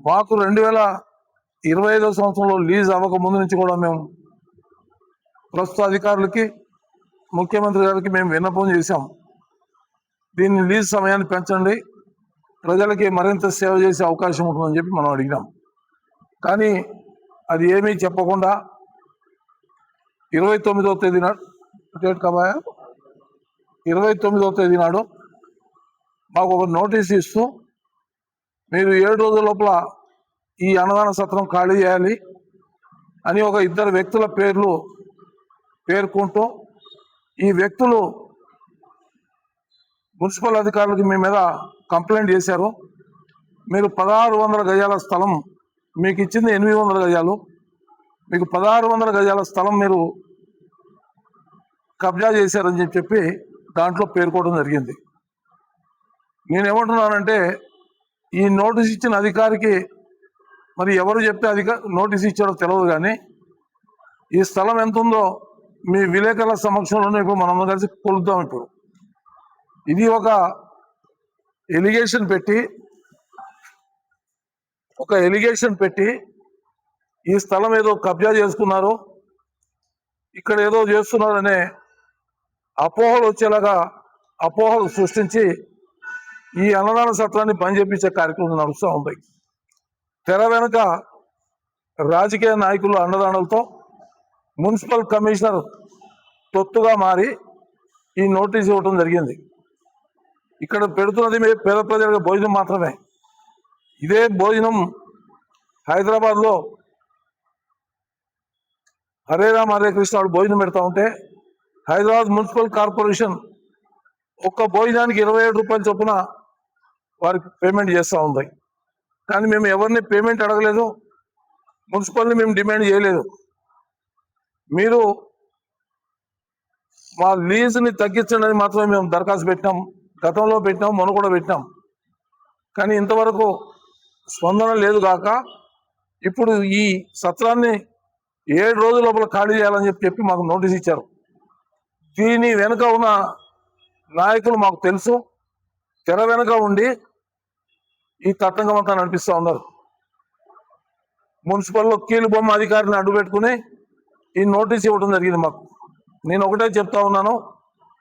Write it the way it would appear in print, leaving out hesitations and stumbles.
మాకు 2025 సంవత్సరంలో లీజ్ అవ్వక ముందు నుంచి కూడా మేము ప్రస్తుత అధికారులకి ముఖ్యమంత్రి గారికి మేము విన్నపం చేశాం. దీన్ని లీజ్ సమయాన్ని పెంచండి, ప్రజలకి మరింత సేవ చేసే అవకాశం ఉంటుందని చెప్పి మనం అడిగినాం. కానీ అది ఏమీ చెప్పకుండా 29వ తేదీ నాడు డేట్ కబాయా 29వ తేదీ నాడు మాకు ఒక నోటీస్ ఇస్తూ మీరు 7 రోజుల లోపల ఈ అన్నదాన సత్రం ఖాళీ చేయాలి అని ఒక 2 వ్యక్తుల పేర్లు పేర్కొంటూ ఈ వ్యక్తులు మున్సిపల్ అధికారులకు మీ మీద కంప్లైంట్ చేశారు. మీరు 1600 గజాల స్థలం, మీకు ఇచ్చింది 800 గజాలు, మీకు 1600 గజాల స్థలం మీరు కబ్జా చేశారని చెప్పి దాంట్లో పేర్కోవడం జరిగింది. నేనేమంటున్నానంటే ఈ నోటీస్ ఇచ్చిన అధికారికి మరి ఎవరు చెప్తే నోటీస్ ఇచ్చారో తెలియదు, కానీ ఈ స్థలం ఎంత ఉందో మీ విలేకరుల సమక్షంలోనే ఇప్పుడు మనం కలిసి కొలుద్దాం. ఇప్పుడు ఇది ఒక ఎలిగేషన్ పెట్టి ఈ స్థలం ఏదో కబ్జా చేసుకున్నారు, ఇక్కడ ఏదో చేస్తున్నారనే అపోహలు వచ్చేలాగా అపోహలు సృష్టించి ఈ అన్నదాన సత్రాన్ని బంద్ చేపించే కార్యక్రమం నడుస్తూ ఉంది. తెర వెనుక రాజకీయ నాయకులు అండదండలతో మున్సిపల్ కమిషనర్ తొత్తుగా మారి ఈ నోటీస్ ఇవ్వటం జరిగింది. ఇక్కడ పెడుతున్నది పేద ప్రజలకు భోజనం మాత్రమే. ఇదే భోజనం హైదరాబాద్లో హరే రామ్ హరే కృష్ణ వాడు భోజనం పెడతా ఉంటే హైదరాబాద్ మున్సిపల్ కార్పొరేషన్ ఒక్క భోజనానికి 27 రూపాయల చొప్పున వారికి పేమెంట్ చేస్తూ ఉంది. కానీ మేము ఎవరిని పేమెంట్ అడగలేదు, మున్సిపల్ని మేము డిమాండ్ చేయలేదు. మీరు మా లీజుని తగ్గించండి అని మాత్రమే మేము దరఖాస్తు పెట్టినాం. గతంలో పెట్టినాం, మొన్న కూడా పెట్టినాం. కానీ ఇంతవరకు స్పందన లేదు కాక ఇప్పుడు ఈ సత్రాన్ని 7 రోజుల లోపల ఖాళీ చేయాలని చెప్పి మాకు నోటీస్ ఇచ్చారు. దీని వెనుక ఉన్న నాయకులు మాకు తెలుసు, తెర వెనుక ఉండి ఈ తతంగం అంతా నడిపిస్తూ ఉన్నారు. మున్సిపల్లో కీలు బొమ్మ అధికారిని అడ్డుపెట్టుకుని ఈ నోటీస్ ఇవ్వడం జరిగింది మాకు. నేను ఒకటే చెప్తా ఉన్నాను,